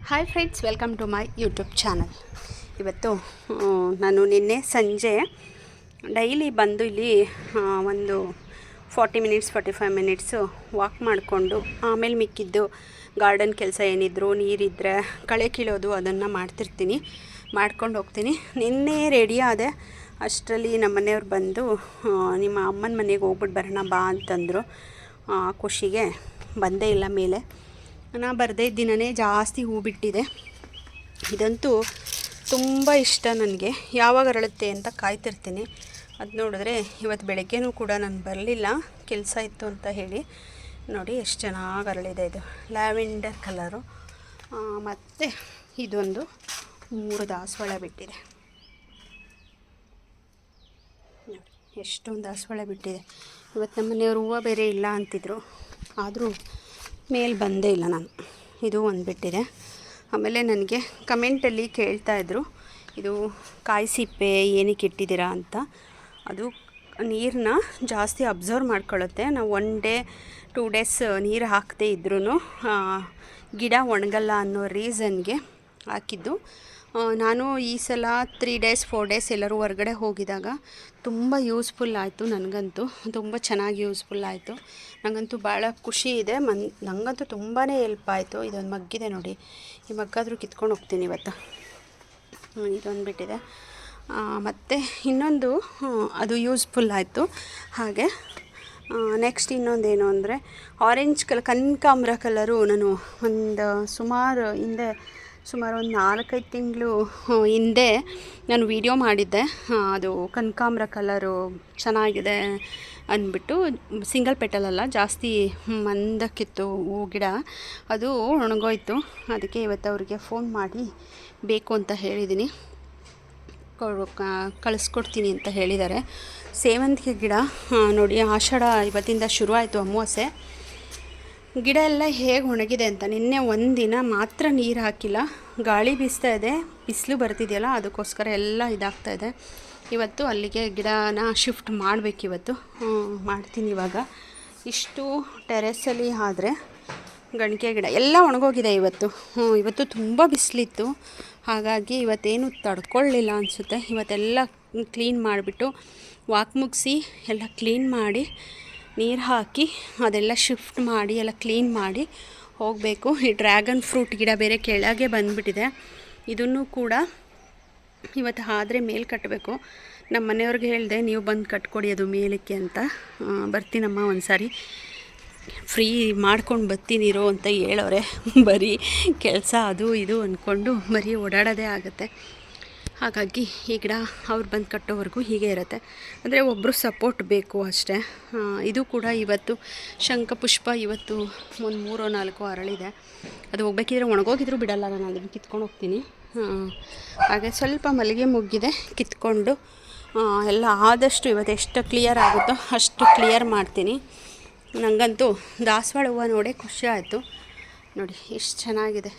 Hi friends, welcome to my YouTube channel. ಇವತ್ತು ನಾನು ನಿನ್ನೆ ಸಂಜೆ ಡೈಲಿ ಬಂದು ಇಲ್ಲಿ ಒಂದು 45 ಮಿನಿಟ್ಸು ವಾಕ್ ಮಾಡಿಕೊಂಡು ಆಮೇಲೆ ಮಿಕ್ಕಿದ್ದು ಗಾರ್ಡನ್ ಕೆಲಸ ಏನಿದ್ರು ನೀರಿದ್ದರೆ ಕಳೆ ಕೀಳೋದು ಅದನ್ನು ಮಾಡ್ಕೊಂಡು ಹೋಗ್ತೀನಿ. ನಿನ್ನೆ ರೆಡಿ ಆದೆ. ಅಷ್ಟರಲ್ಲಿ ನಮ್ಮ ಮನೆಯವ್ರು ಬಂದು ನಿಮ್ಮ ಅಮ್ಮನ ಮನೆಗೆ ಹೋಗ್ಬಿಟ್ಟು ಬರೋಣ ಬಾ ಅಂತಂದರು. ಖುಷಿಗೆ ಬಂದೇ ಇಲ್ಲ ಮೇಲೆ. ನಾ ಬರದೇ ದಿನವೇ ಜಾಸ್ತಿ ಹೂ ಬಿಟ್ಟಿದೆ. ಇದಂತೂ ತುಂಬ ಇಷ್ಟ ನನಗೆ. ಯಾವಾಗ ಅರಳುತ್ತೆ ಅಂತ ಕಾಯ್ತಿರ್ತೀನಿ. ಅದು ನೋಡಿದ್ರೆ ಇವತ್ತು ಬೆಳಗ್ಗೆನೂ ಕೂಡ ನಾನು ಬರಲಿಲ್ಲ, ಕೆಲಸ ಇತ್ತು ಅಂತ ಹೇಳಿ. ನೋಡಿ ಎಷ್ಟು ಚೆನ್ನಾಗಿ ಅರಳಿದೆ. ಇದು ಲ್ಯಾವೆಂಡರ್ ಕಲರು. ಮತ್ತು ಇದೊಂದು 3 ದಾಸವಾಳ ಬಿಟ್ಟಿದೆ. ನೋಡಿ ಎಷ್ಟೊಂದು ದಾಸವಾಳ ಬಿಟ್ಟಿದೆ. ಇವತ್ತು ನಮ್ಮ ಮನೆಯವರು ಹೂವು ಬೇರೆ ಇಲ್ಲ ಅಂತಿದ್ರು, ಆದರೂ ಮೇಲೆ ಬಂದೇ ಇಲ್ಲ ನಾನು. ಇದು ಒಂದು ಬಿಟ್ಟಿದೆ. ಆಮೇಲೆ ನನಗೆ ಕಮೆಂಟಲ್ಲಿ ಕೇಳ್ತಾಯಿದ್ರು, ಇದು ಕಾಯಿ ಸಿಪ್ಪೆ ಏನಕ್ಕೆ ಇಟ್ಟಿದ್ದೀರಾ ಅಂತ. ಅದು ನೀರನ್ನ ಜಾಸ್ತಿ ಅಬ್ಸರ್ವ್ ಮಾಡ್ಕೊಳ್ಳುತ್ತೆ. ನಾವು 1 ಡೇ 2 ಡೇಸ್ ನೀರು ಹಾಕದೇ ಇದ್ರೂ ಗಿಡ ಒಣಗಲ್ಲ ಅನ್ನೋ ರೀಸನ್ಗೆ ಹಾಕಿದ್ದು. ನಾನು ಈ ಸಲ 3 ಡೇಸ್ 4 ಡೇಸ್ ಎಲ್ಲರೂ ಹೊರಗಡೆ ಹೋಗಿದಾಗ ತುಂಬ ಯೂಸ್ಫುಲ್ ಆಯಿತು. ನನಗಂತೂ ತುಂಬ ಚೆನ್ನಾಗಿ ಯೂಸ್ಫುಲ್ ಆಯಿತು. ನನಗಂತೂ ಭಾಳ ಖುಷಿ ಇದೆ. ನನಗಂತೂ ತುಂಬಾ ಹೆಲ್ಪ್ ಆಯಿತು. ಇದೊಂದು ಮಗ್ಗಿದೆ ನೋಡಿ, ಈ ಮಗ್ಗಾದರೂ ಕಿತ್ಕೊಂಡು ಹೋಗ್ತೀನಿ ಇವತ್ತು. ಇದೊಂದು ಬಿಟ್ಟಿದೆ. ಮತ್ತು ಇನ್ನೊಂದು ಅದು ಯೂಸ್ಫುಲ್ ಆಯಿತು. ಹಾಗೆ ನೆಕ್ಸ್ಟ್ ಇನ್ನೊಂದೇನು ಅಂದರೆ ಆರೆಂಜ್ ಕನಕಾಂಬರ ಕಲರು. ನಾನು ಸುಮಾರು ಒಂದು 4-5 ತಿಂಗಳು ಹಿಂದೆ ನಾನು ವಿಡಿಯೋ ಮಾಡಿದ್ದೆ. ಅದು ಕನಕಾಂಬರ ಕಲರು ಚೆನ್ನಾಗಿದೆ ಅಂದ್ಬಿಟ್ಟು. ಸಿಂಗಲ್ ಪೆಟಲಲ್ಲ, ಜಾಸ್ತಿ ಮಂದಕ್ಕಿತ್ತು ಹೂ ಗಿಡ. ಅದು ಒಣಗೋಯ್ತು. ಅದಕ್ಕೆ ಇವತ್ತು ಅವ್ರಿಗೆ ಫೋನ್ ಮಾಡಿ ಬೇಕು ಅಂತ ಹೇಳಿದ್ದೀನಿ, ಕಳಿಸ್ಕೊಡ್ತೀನಿ ಅಂತ ಹೇಳಿದ್ದಾರೆ. ಸೇವಂತಿಗೆ ಗಿಡ ನೋಡಿ, ಆಷಾಢ ಇವತ್ತಿಂದ ಶುರುವಾಯಿತು, ಅಮಾವಾಸ್ಯೆ. ಗಿಡ ಎಲ್ಲ ಹೇಗೆ ಒಣಗಿದೆ ಅಂತ. ನಿನ್ನೆ ಒಂದಿನ ಮಾತ್ರ ನೀರು ಹಾಕಿಲ್ಲ. ಗಾಳಿ ಬೀಸ್ತಾ ಇದೆ, ಬಿಸಿಲು ಬರ್ತಿದೆಯಲ್ಲ, ಅದಕ್ಕೋಸ್ಕರ ಎಲ್ಲ ಇದಾಗ್ತಾಯಿದೆ. ಇವತ್ತು ಅಲ್ಲಿಗೆ ಗಿಡನ ಶಿಫ್ಟ್ ಮಾಡಬೇಕಿವತ್ತು. ಮಾಡ್ತೀನಿ ಇವಾಗ. ಇಷ್ಟು ಟೆರೆಸಲ್ಲಿ ಆದರೆ ಗಣಿಕೆ ಗಿಡ ಎಲ್ಲ ಒಣಗೋಗಿದೆ ಇವತ್ತು ತುಂಬ ಬಿಸಿಲಿತ್ತು. ಹಾಗಾಗಿ ಇವತ್ತೇನು ತಡ್ಕೊಳ್ಳಿಲ್ಲ ಅನಿಸುತ್ತೆ. ಇವತ್ತೆಲ್ಲ ಕ್ಲೀನ್ ಮಾಡಿಬಿಟ್ಟು ವಾಕ್ ಮುಗಿಸಿ ಎಲ್ಲ ಕ್ಲೀನ್ ಮಾಡಿ ನೀರು ಹಾಕಿ ಅದೆಲ್ಲ ಶಿಫ್ಟ್ ಮಾಡಿ ಎಲ್ಲ ಕ್ಲೀನ್ ಮಾಡಿ ಹೋಗಬೇಕು. ಈ ಡ್ರ್ಯಾಗನ್ ಫ್ರೂಟ್ ಗಿಡ ಬೇರೆ ಕೆಳಗೆ ಬಂದುಬಿಟ್ಟಿದೆ. ಇದನ್ನು ಕೂಡ ಇವತ್ತು ಆದರೆ ಮೇಲೆ ಕಟ್ಟಬೇಕು. ನಮ್ಮ ಮನೆಯವ್ರಿಗೆ ಹೇಳಿದೆ, ನೀವು ಬಂದು ಕಟ್ಕೊಡಿ ಅದು ಮೇಲಕ್ಕೆ ಅಂತ. ಬರ್ತೀನಮ್ಮ ಒಂದು ಸಾರಿ ಫ್ರೀ ಮಾಡ್ಕೊಂಡು ಬರ್ತೀನಿರೋ ಅಂತ ಹೇಳೋರೆ. ಬರೀ ಕೆಲಸ ಅದು ಇದು ಅಂದ್ಕೊಂಡು ಬರೀ ಓಡಾಡೋದೇ ಆಗುತ್ತೆ. ಹಾಗಾಗಿ ಈ ಗಿಡ ಅವ್ರು ಬಂದು ಕಟ್ಟೋವರೆಗೂ ಹೀಗೆ ಇರುತ್ತೆ. ಅಂದರೆ ಒಬ್ಬರು ಸಪೋರ್ಟ್ ಬೇಕು ಅಷ್ಟೇ. ಇದು ಕೂಡ ಇವತ್ತು ಶಂಖಪುಷ್ಪ ಇವತ್ತು ಒಂದು 3-4 ಅರಳಿದೆ. ಅದು ಹೋಗ್ಬೇಕಿದ್ರೆ ಒಣಗೋಗಿದ್ರು ಬಿಡಲ್ಲ, ನಾನು ಅದನ್ನು ಕಿತ್ಕೊಂಡು ಹೋಗ್ತೀನಿ. ಹಾಗೆ ಸ್ವಲ್ಪ ಮಲ್ಲಿಗೆ ಮುಗ್ಗಿದೆ, ಕಿತ್ಕೊಂಡು ಎಲ್ಲ ಆದಷ್ಟು ಇವತ್ತು ಎಷ್ಟು ಕ್ಲಿಯರ್ ಆಗುತ್ತೋ ಅಷ್ಟು ಕ್ಲಿಯರ್ ಮಾಡ್ತೀನಿ. ನನಗಂತೂ ದಾಸವಾಳ ಹೂವು ನೋಡಿ ಖುಷಿ ಆಯಿತು. ನೋಡಿ ಎಷ್ಟು ಚೆನ್ನಾಗಿದೆ.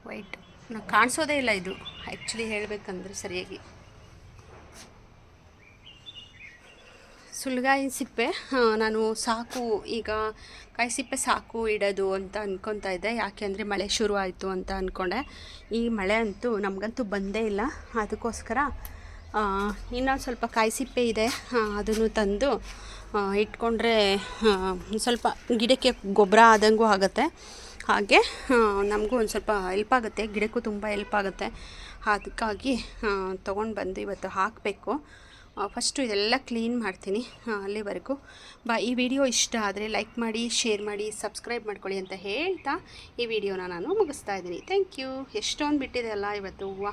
ವೈಟ್ ನಾನು ಕಾಣಿಸೋದೇ ಇಲ್ಲ ಇದು ಆ್ಯಕ್ಚುಲಿ ಹೇಳಬೇಕಂದ್ರೆ ಸರಿಯಾಗಿ. ಸುಳ್ಗಾಯಿ ಸಿಪ್ಪೆ ನಾನು ಸಾಕು, ಈಗ ಕಾಯಿ ಸಿಪ್ಪೆ ಸಾಕು ಇಡೋದು ಅಂತ ಅಂದ್ಕೊತಾ ಇದ್ದೆ. ಯಾಕೆ ಅಂದರೆ ಮಳೆ ಶುರು ಆಯಿತು ಅಂತ ಅಂದ್ಕೊಂಡೆ. ಈ ಮಳೆ ಅಂತೂ ನಮಗಂತೂ ಬಂದೇ ಇಲ್ಲ. ಅದಕ್ಕೋಸ್ಕರ ಇನ್ನೊಂದು ಸ್ವಲ್ಪ ಕಾಯಿ ಸಿಪ್ಪೆ ಇದೆ, ಅದನ್ನು ತಂದು ಇಟ್ಕೊಂಡ್ರೆ ಸ್ವಲ್ಪ ಗಿಡಕ್ಕೆ ಗೊಬ್ಬರ ಆದಂಗೂ ಆಗುತ್ತೆ. ಹಾಗೆ ನಮಗೂ ಒಂದು ಸ್ವಲ್ಪ ಹೆಲ್ಪ್ ಆಗುತ್ತೆ, ಗಿಡಕ್ಕೂ ತುಂಬ ಹೆಲ್ಪ್ ಆಗುತ್ತೆ. ಅದಕ್ಕಾಗಿ ತೊಗೊಂಡು ಬಂದು ಇವತ್ತು ಹಾಕಬೇಕು. ಫಸ್ಟು ಇದೆಲ್ಲ ಕ್ಲೀನ್ ಮಾಡ್ತೀನಿ. ಅಲ್ಲಿವರೆಗೂ ಈ ವಿಡಿಯೋ ಇಷ್ಟ ಆದರೆ ಲೈಕ್ ಮಾಡಿ, ಶೇರ್ ಮಾಡಿ, ಸಬ್ಸ್ಕ್ರೈಬ್ ಮಾಡ್ಕೊಳ್ಳಿ ಅಂತ ಹೇಳ್ತಾ ಈ ವಿಡಿಯೋನ ನಾನು ಮುಗಿಸ್ತಾ ಇದ್ದೀನಿ. Thank you. ಎಷ್ಟೊಂದು ಬಿಟ್ಟಿದೆ ಅಲ್ಲ ಇವತ್ತು ಹೂವು.